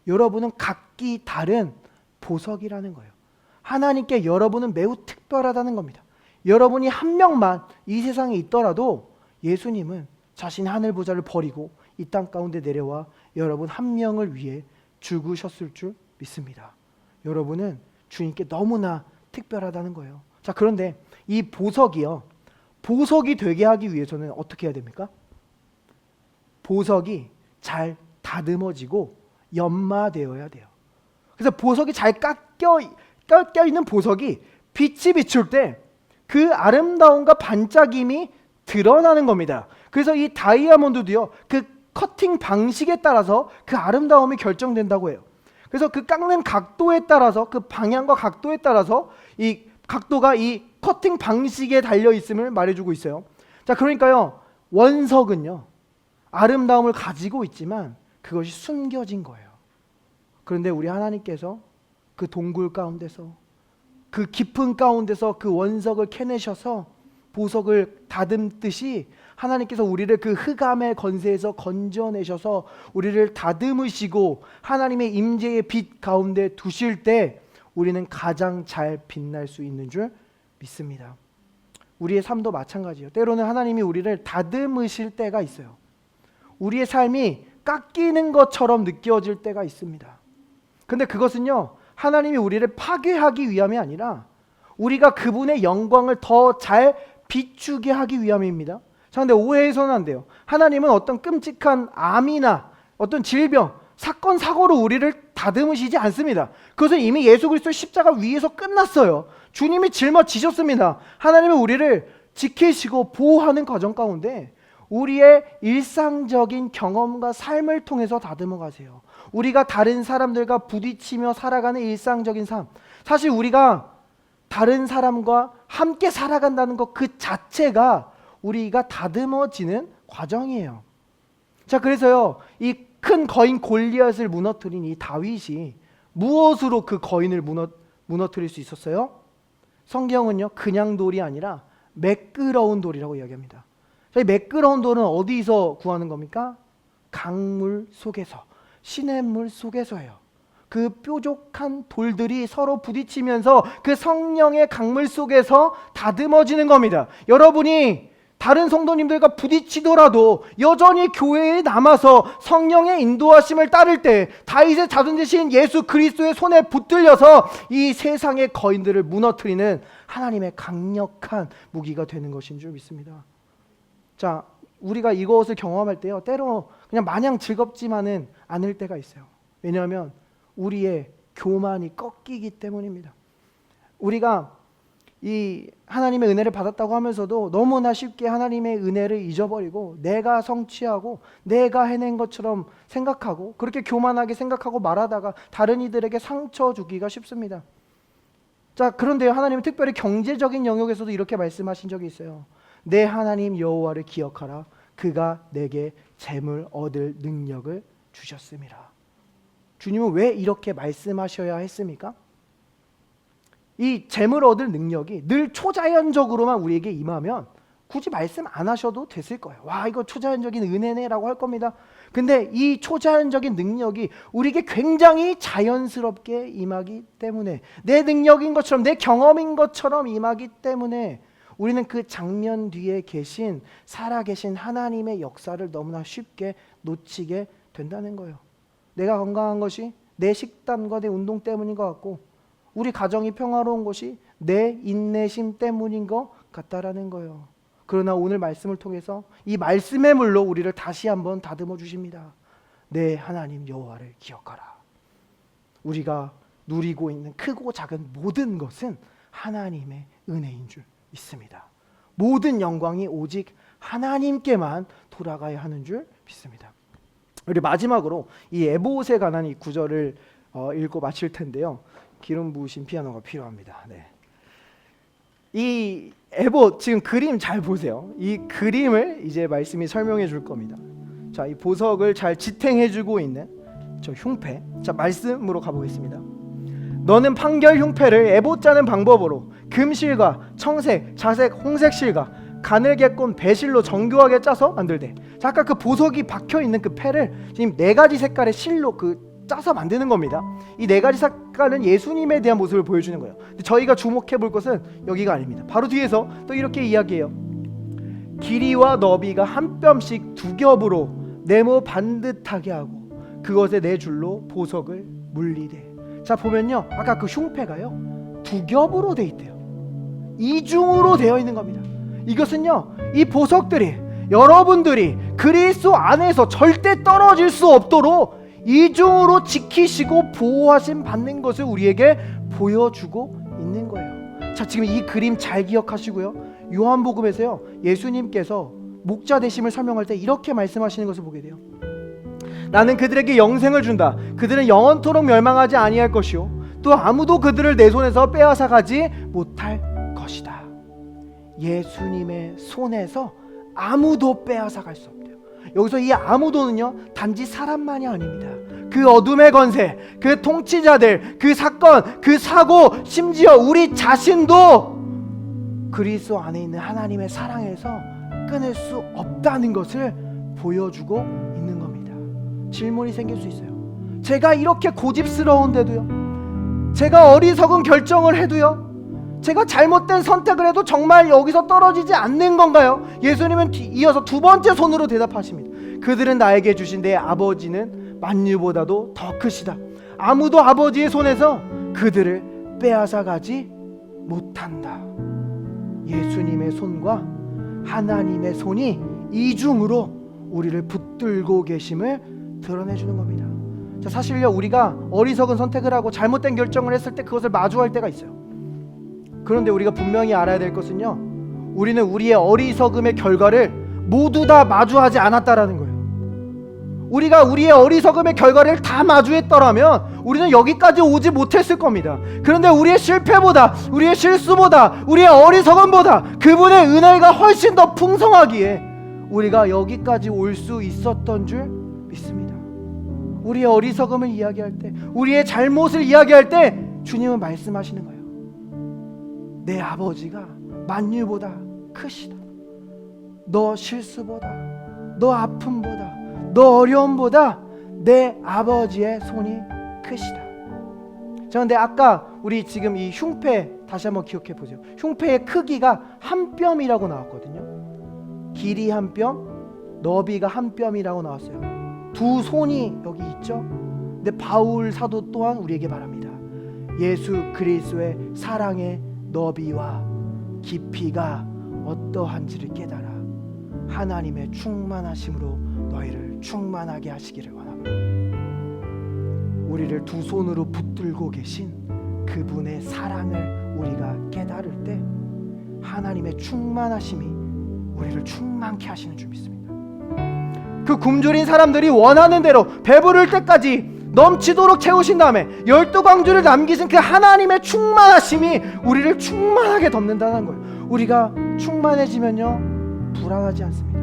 여러분은 각기 다른 보석이라는 거예요. 하나님께 여러분은 매우 특별하다는 겁니다. 여러분이 한 명만 이 세상에 있더라도 예수님은 자신의 하늘 보좌를 버리고 이 땅 가운데 내려와 여러분 한 명을 위해 죽으셨을 줄 믿습니다. 여러분은 주님께 너무나 특별하다는 거예요. 자, 그런데 이 보석이요, 보석이 되게 하기 위해서는 어떻게 해야 됩니까? 보석이 잘 다듬어지고 연마되어야 돼요. 그래서 보석이 잘 깎여 있는 보석이 빛이 비출 때 그 아름다움과 반짝임이 드러나는 겁니다. 그래서 이 다이아몬드도요, 그 커팅 방식에 따라서 그 아름다움이 결정된다고 해요. 그래서 그 깎는 각도에 따라서, 그 방향과 각도에 따라서 이 각도가 이 커팅 방식에 달려 있음을 말해주고 있어요. 자, 그러니까요, 원석은요, 아름다움을 가지고 있지만 그것이 숨겨진 거예요. 그런데 우리 하나님께서 그 동굴 가운데서, 그 깊은 가운데서 그 원석을 캐내셔서 보석을 다듬듯이 하나님께서 우리를 그 흑암의 건세에서 건져내셔서 우리를 다듬으시고 하나님의 임재의 빛 가운데 두실 때 우리는 가장 잘 빛날 수 있는 줄 믿습니다. 우리의 삶도 마찬가지예요. 때로는 하나님이 우리를 다듬으실 때가 있어요. 우리의 삶이 깎이는 것처럼 느껴질 때가 있습니다. 근데 그것은요, 하나님이 우리를 파괴하기 위함이 아니라 우리가 그분의 영광을 더 잘 비추게 하기 위함입니다. 자, 근데 오해해서는 안 돼요. 하나님은 어떤 끔찍한 암이나 어떤 질병, 사건, 사고로 우리를 다듬으시지 않습니다. 그것은 이미 예수 그리스도의 십자가 위에서 끝났어요. 주님이 짊어지셨습니다. 하나님은 우리를 지키시고 보호하는 과정 가운데 우리의 일상적인 경험과 삶을 통해서 다듬어 가세요. 우리가 다른 사람들과 부딪히며 살아가는 일상적인 삶, 사실 우리가 다른 사람과 함께 살아간다는 것 그 자체가 우리가 다듬어지는 과정이에요. 자, 그래서요, 이 큰 거인 골리앗을 무너뜨린 이 다윗이 무엇으로 그 거인을 무너뜨릴 수 있었어요? 성경은요, 그냥 돌이 아니라 매끄러운 돌이라고 이야기합니다. 이 매끄러운 돌은 어디서 구하는 겁니까? 강물 속에서, 시냇물 속에서예요. 그 뾰족한 돌들이 서로 부딪히면서 그 성령의 강물 속에서 다듬어지는 겁니다. 여러분이 다른 성도님들과 부딪히더라도 여전히 교회에 남아서 성령의 인도하심을 따를 때 다윗의 자손 되신 예수 그리스도의 손에 붙들려서 이 세상의 거인들을 무너뜨리는 하나님의 강력한 무기가 되는 것인 줄 믿습니다. 자, 우리가 이것을 경험할 때요, 때로 그냥 마냥 즐겁지만은 않을 때가 있어요. 왜냐하면 우리의 교만이 꺾이기 때문입니다. 우리가 이 하나님의 은혜를 받았다고 하면서도 너무나 쉽게 하나님의 은혜를 잊어버리고 내가 성취하고 내가 해낸 것처럼 생각하고 그렇게 교만하게 생각하고 말하다가 다른 이들에게 상처 주기가 쉽습니다. 자, 그런데 하나님은 특별히 경제적인 영역에서도 이렇게 말씀하신 적이 있어요. 내 하나님 여호와를 기억하라. 그가 내게 재물 얻을 능력을 주셨음이라. 주님은 왜 이렇게 말씀하셔야 했습니까? 이 재물 얻을 능력이 늘 초자연적으로만 우리에게 임하면 굳이 말씀 안 하셔도 됐을 거예요. 와, 이거 초자연적인 은혜네 라고 할 겁니다. 근데 이 초자연적인 능력이 우리에게 굉장히 자연스럽게 임하기 때문에, 내 능력인 것처럼 내 경험인 것처럼 임하기 때문에 우리는 그 장면 뒤에 계신 살아계신 하나님의 역사를 너무나 쉽게 놓치게 된다는 거예요. 내가 건강한 것이 내 식단과 내 운동 때문인 것 같고 우리 가정이 평화로운 것이 내 인내심 때문인 것 같다라는 거예요. 그러나 오늘 말씀을 통해서 이 말씀의 물로 우리를 다시 한번 다듬어 주십니다. 내 하나님 여호와를 기억하라. 우리가 누리고 있는 크고 작은 모든 것은 하나님의 은혜인 줄 믿습니다. 모든 영광이 오직 하나님께만 돌아가야 하는 줄 믿습니다. 우리 마지막으로 이 에봇에 관한 이 구절을 읽고 마칠 텐데요. 기름 부으신 피아노가 필요합니다. 네. 이 에봇 지금 그림 잘 보세요. 이 그림을 이제 말씀이 설명해 줄 겁니다. 자, 이 보석을 잘 지탱해 주고 있는 저 흉패. 자, 말씀으로 가보겠습니다. 너는 판결 흉패를 에봇 짜는 방법으로 금실과 청색, 자색, 홍색 실과 가늘게꼰 배실로 정교하게 짜서 만들되. 자, 아까 그 보석이 박혀 있는 그 패를 지금 4가지 색깔의 실로 짜서 만드는 겁니다. 이 4가지 색깔은 예수님에 대한 모습을 보여주는 거예요. 근데 저희가 주목해 볼 것은 여기가 아닙니다. 바로 뒤에서 또 이렇게 이야기해요. 길이와 너비가 한 뼘씩 2겹으로 네모 반듯하게 하고 그것에 4줄로 보석을 물리되. 자, 보면요, 아까 그 흉패가요 2겹으로 돼 있대요. 이중으로 되어 있는 겁니다. 이것은요, 이 보석들이 여러분들이 그리스도 안에서 절대 떨어질 수 없도록 이중으로 지키시고 보호하심 받는 것을 우리에게 보여주고 있는 거예요. 자, 지금 이 그림 잘 기억하시고요. 요한복음에서요, 예수님께서 목자 되심을 설명할 때 이렇게 말씀하시는 것을 보게 돼요. 나는 그들에게 영생을 준다. 그들은 영원토록 멸망하지 아니할 것이요 또 아무도 그들을 내 손에서 빼앗아 가지 못할 것이다. 예수님의 손에서 아무도 빼앗아 갈 수 없대요. 여기서 이 아무도는요 단지 사람만이 아닙니다. 그 어둠의 권세, 그 통치자들, 그 사건, 그 사고, 심지어 우리 자신도 그리스도 안에 있는 하나님의 사랑에서 끊을 수 없다는 것을 보여주고 있는 겁니다. 질문이 생길 수 있어요. 제가 이렇게 고집스러운데도요, 제가 어리석은 결정을 해도요, 제가 잘못된 선택을 해도 정말 여기서 떨어지지 않는 건가요? 예수님은 이어서 두 번째 손으로 대답하십니다. 그들은 나에게 주신 내 아버지는 만유보다도 더 크시다. 아무도 아버지의 손에서 그들을 빼앗아 가지 못한다. 예수님의 손과 하나님의 손이 이중으로 우리를 붙들고 계심을 드러내주는 겁니다. 자, 사실요, 우리가 어리석은 선택을 하고 잘못된 결정을 했을 때 그것을 마주할 때가 있어요. 그런데 우리가 분명히 알아야 될 것은요, 우리는 우리의 어리석음의 결과를 모두 다 마주하지 않았다라는 거예요. 우리가 우리의 어리석음의 결과를 다 마주했더라면 우리는 여기까지 오지 못했을 겁니다. 그런데 우리의 실패보다, 우리의 실수보다, 우리의 어리석음보다 그분의 은혜가 훨씬 더 풍성하기에 우리가 여기까지 올 수 있었던 줄 믿습니다. 우리의 어리석음을 이야기할 때, 우리의 잘못을 이야기할 때 주님은 말씀하시는 거예요. 내 아버지가 만유보다 크시다. 너 실수보다, 너 아픔보다, 너 어려움보다 내 아버지의 손이 크시다. 자, 근데 아까 우리 지금 이 흉패 다시 한번 기억해 보세요. 흉패의 크기가 한 뼘이라고 나왔거든요. 길이 한 뼘, 너비가 한 뼘이라고 나왔어요. 두 손이 여기 있죠. 근데 바울 사도 또한 우리에게 말합니다. 예수 그리스도의 사랑의 너비와 깊이가 어떠한지를 깨달아 하나님의 충만하심으로 너희를 충만하게 하시기를 원합니다. 우리를 두 손으로 붙들고 계신 그분의 사랑을 우리가 깨달을 때 하나님의 충만하심이 우리를 충만케 하시는 줄 믿습니다. 그 굶주린 사람들이 원하는 대로 배부를 때까지 넘치도록 채우신 다음에 12광주를 남기신 그 하나님의 충만하심이 우리를 충만하게 덮는다는 거예요. 우리가 충만해지면요 불안하지 않습니다.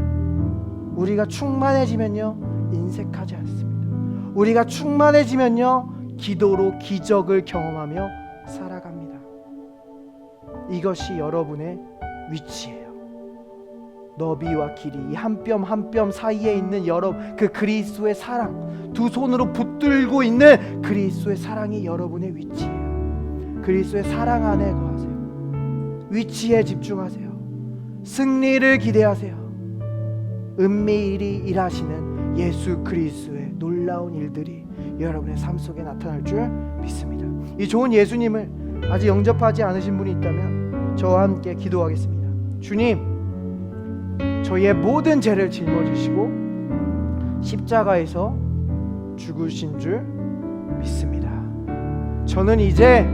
우리가 충만해지면요 인색하지 않습니다. 우리가 충만해지면요 기도로 기적을 경험하며 살아갑니다. 이것이 여러분의 위치예요. 너비와 길이 이 한 뼘 한 뼘 사이에 있는 여러분, 그 그리스도의 사랑, 두 손으로 붙들고 있는 그리스도의 사랑이 여러분의 위치예요. 그리스도의 사랑 안에 거하세요. 위치에 집중하세요. 승리를 기대하세요. 은밀히 일하시는 예수 그리스도의 놀라운 일들이 여러분의 삶 속에 나타날 줄 믿습니다. 이 좋은 예수님을 아직 영접하지 않으신 분이 있다면 저와 함께 기도하겠습니다. 주님, 저희의 모든 죄를 짊어지시고 십자가에서 죽으신 줄 믿습니다. 저는 이제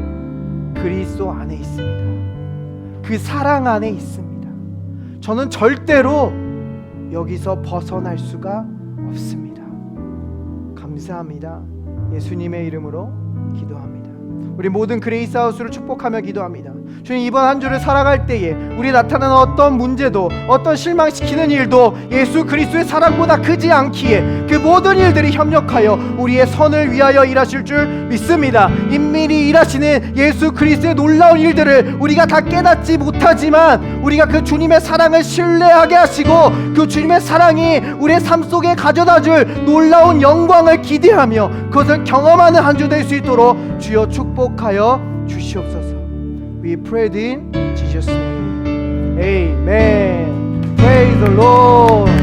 그리스도 안에 있습니다. 그 사랑 안에 있습니다. 저는 절대로 여기서 벗어날 수가 없습니다. 감사합니다. 예수님의 이름으로 기도합니다. 우리 모든 그레이스하우스를 축복하며 기도합니다. 주님, 이번 한 주를 살아갈 때에 우리 나타나는 어떤 문제도, 어떤 실망시키는 일도 예수 그리스도의 사랑보다 크지 않기에 그 모든 일들이 협력하여 우리의 선을 위하여 일하실 줄 믿습니다. 인밀히 일하시는 예수 그리스도의 놀라운 일들을 우리가 다 깨닫지 못하지만 우리가 그 주님의 사랑을 신뢰하게 하시고 그 주님의 사랑이 우리의 삶 속에 가져다줄 놀라운 영광을 기대하며 그것을 경험하는 한 주 될 수 있도록 주여 축복하여 주시옵소서. We prayed in Jesus' name. Amen. Praise the Lord.